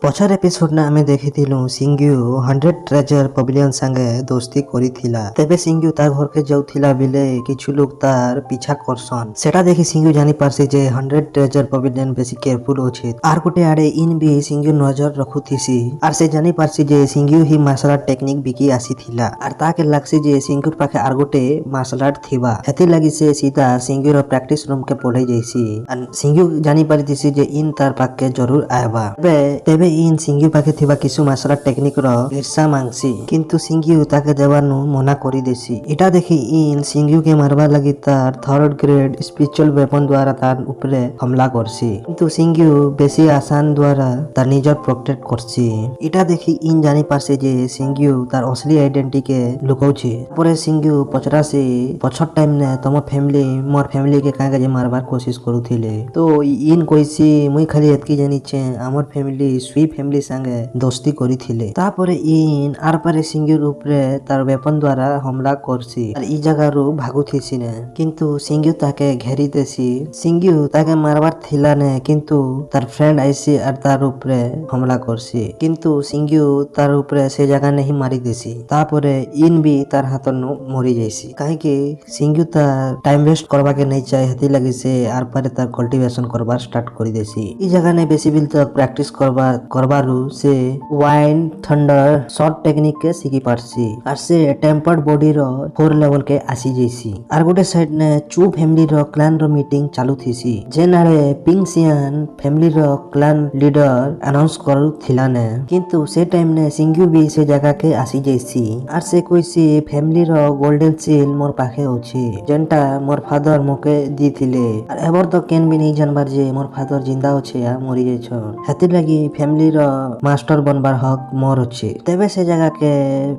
ପଛର ଏପିସୋଡ ଆମେ ଦେଖିଥିଲୁ ସିଙ୍ଗୁ 100 ଟ୍ରେଜର ପଭିଲିୟନ ସାଙ୍ଗେ ଦୋସ୍ତି କରିଥିଲା। ତେବେ ସିଙ୍ଗୁ ତାର ଘରକେ ଯାଉଥିଲା ବେଲେ କିଛି ଲୋକ ତାର ପିଛା କରସନ୍। ସେଟା ଦେଖି ସିଙ୍ଗୁ ଜାଣି ପାରସି ଯେ 100 ଟ୍ରେଜର ପଭିଲିୟନ ବେଶୀ କେୟାରଫୁଲ ଅଛି। ଆର ଗୋଟେ ଆଡେ ଇନ ବି ସିଙ୍ଗୁ ନଜର ରଖୁଥିସି। ଆର ସେ ଜାଣି ପାରସି ଯେ ସିଙ୍ଗୁ ହି ମାର୍ଶାଲ ଆର୍ଟ ଟେକ୍ନିକ ବିକି ଆସିଥିଲା। ଆର ତାକେ ଲାଗସି ଯେ ସିଙ୍ଗୁର ପାଖେ ଆର ଗୋଟେ ମାର୍ଶାଲ ଆର୍ଟ ଥିବା। ହେତି ଲାଗି ସେ ସିଧା ସିଙ୍ଗୁର ପ୍ରାକ୍ଟିସ ରୁମ କେ ପଳେଇ ଯାଇସି। ସିଙ୍ଗୁ ଜାଣି ପାରିଥିସି ଯେ ଇନ ତାର ପାଖେ ଜରୁର ଆଇବା। ତେବେ ଇନ ସିଙ୍ଗୁ ପାଖେ ଥିବା କିଛି ମାର୍ଶାଲ ଆର୍ଟ ଟେକ୍ନିକ ର ଇର୍ଷା ମାଂଗସି, କିନ୍ତୁ ସିଙ୍ଗୁ ତାକେ ଦେବାନୁ ମନା କରି ଦେସି। ଏଟା ଦେଖି ଇନ ସିଙ୍ଗୁ କେ ମାରବା ଲାଗି ତାର 3rd ଗ୍ରେଡ ସ୍ପିରିଚୁଆଲ वेपन द्वारा तार ऊपरे हमला करसी, किंतु सिंगू बेसी आसान द्वारा तार निजर प्रोटेक्ट करसी। इटा देखि इन जानी पारसे जे सिंगू तार असली आइडेंटिटी के लुकाउछि। परे सिंगू पचरासी पछर टाइम ने तम फैमिली मोर फैमिली के काहे जे मारबार कोशिश करूथिले। तो इन कोइसी मुई खाली एतकी जानी छे हमर फैमिली स्वी फैमिली संगे दोस्ती करिथिले। तापरे इन आर पारे सिंगूर ऊपरे तार वेपन द्वारा हमला करसी और ई जगह रु भागुथिसी ने, किंतु सिंगू ताके घेरी देसी। सिंगू ताके मारबार थिला ने, किंतु तार फ्रेंड आइसी और तार ऊपरे हमला करसी, किंतु सिंगू तार ऊपरे से जगह नहीं मारी देसी। तापरे इन भी तार हाथ नु मरी जाइसी, काहे कि सिंगू तार टाइम वेस्ट करबा के नहीं चाहे। हेती लगी से आर पारे तार कल्टीवेशन करबार स्टार्ट करी देसी। ई जगह ने बेसी बिल तक प्रैक्टिस करबारु से वाइंड थंडर शॉट टेक्निक के सीखी पारसी और से टेम्पर्ड बॉडी रो 4 लेवल के आसी जाइसी। आर गोटे साइड ने चू फैमिली रो क्लान रो मीटिंग चालू थीसी, जेनारे पिंगसियन फैमिली रो क्लान लीडर अनाउंस करू थिला ने, किंतु से टाइम ने सिंगू भी से जगह के आसी जाइसी। आर से कोइसी फैमिली रो गोल्डन सील मोर पाखे अछि, जेंटा मोर फादर मोके दी थिले। और एबर तो केन भी नहीं जानबार जे मोर फादर जिंदा अछि या मरि जाय छ। हेति लगी फैमिली रो मास्टर बनबार हक मोर अछि। तेबे से जगह के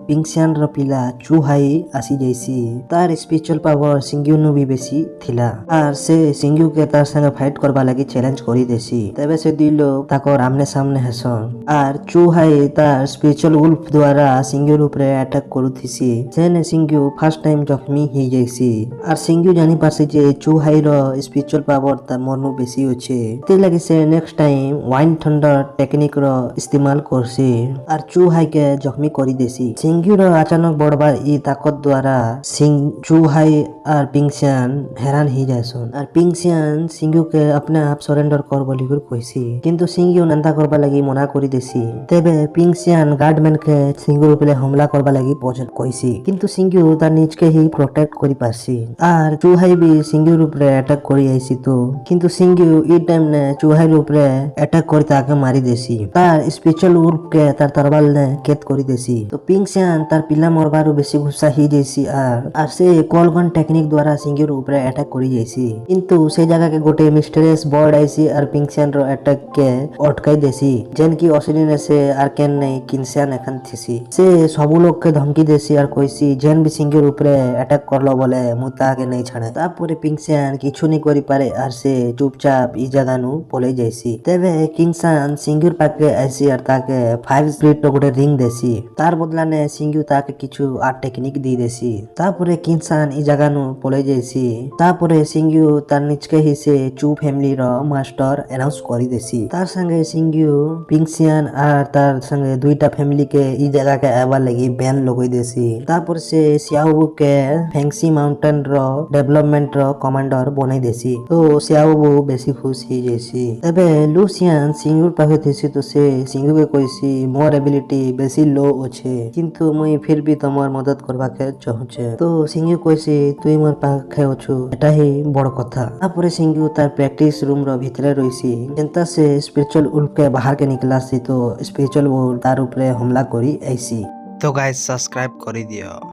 पिंगसियन रो पिला चू हाई आसी जाइसी। तार स्पिरिचुअल पावर सिंगू नु भी बेसी थिला। आर से सिंगू के तार संगे फाइट करबा लागि चैलेंज करी देसी। तेबे से दी लोग ताकर आमने सामने हेसन। आर चू हाई तार स्पिरिचुअल वुल्फ द्वारा सिंगू ऊपरे अटैक करूथिसी। सेने सिंगू फर्स्ट टाइम जख्मी ही जाइसी। आर सिंगू जानि पारसी जे चू हाई रो स्पिरिचुअल पावर ता मोरनु बेसी अछि। ते लागि से next time wind thunder technique रो इस्तेमाल करसी और चू हाई के जख्मी करी देसी। सिंगू रो अचानक बढ़बार ई ताकत द्वारा चू हाई और पिंगसियन हैरान ही जायसन। और पिंगसियन सिंगू के अपने आप सरेंडर कर बोली कर कहसी, किंतु सिंगू नंदा करबा लागि मना करी देसी। तेबे पिंगसियन गार्डमैन के सिंगू ऊपर हमला करबा लागि पहुंच कहसी, किंतु सिंगू तार निज के ही प्रोटेक्ट करी पारसी। और चू हाई भी सिंगू ऊपर अटैक करी आइसी, तो किंतु सिंगू ई टाइम ने चू हाई ऊपर अटैक करी ताके मारी देसी। तार स्पिरिचुअल वुल्फ के तार तरवाल ने केत करी देसी। तो पिंगसियन तार पिला मरबारु बेसी गुस्सा ही जाइसी और से कॉलगन टेक्निक द्वारा सिंगूर ऊपर अटैक करी जाइसी, किंतु से जगह के गोटे मिस्टीरियस बर्ड आइसी और पिंगसियन रो अटैक के अटकाई देसी, जेन की असली ने से आर केन नै किंगसियन एखन थिसी। से सब लोग के धमकी देसी और कहसी जेन भी सिंगूर ऊपर अटैक करलो बोले मुता के नहीं छाड़े। तापरे पिंगसियन किछु नहीं करी पारे और से चुपचाप ई जगह नु पले जाइसी। तेबे किंगसियन सिंगूर पाके आइसी और ताके 5 स्प्लिट रो गोटे रिंग देसी। तार बदला ने सिंगू ताके किछु आर्ट टेक्निक दी देसी। तापरे किंगसियन ई जगह नु पले जाइसी। तापरे सिंगू तार निचके ही से चू फैमिली रो मास्टर अनाउंस करी देसी। तार संगे सिंगू पिंगसियन और तार संगे दुईटा फैमिली के ई जगह के आवा लगी बैन लगई देसी। तापर से सियाओबू के फेंगसी माउंटेन रो डेवलपमेंट रो कमांडर बनाई देसी। तो सियाओबू बेसी खुश ही जैसी। तबे लुसियन सिंगू पाखे थेसी, तो से सिंगू के कहसी मोर एबिलिटी बेसी लो अच्छे, किंतु मुई फिर भी तमर मदद करबा के चाहूचे। तो सिंगू कहसी तुई मोर पाखे अछु, एटा ही बड़ कथा। तापरे सिंगू तार प्रैक्टिस रूम रो भितरे रहिसी, जेंता से स्पिरिचुअल वुल्फ के बाहर के निकलासी, तो स्पिरिचुअल वुल्फ तार ऊपर हमला करी आइसी। तो गाइस सब्सक्राइब करी दियो।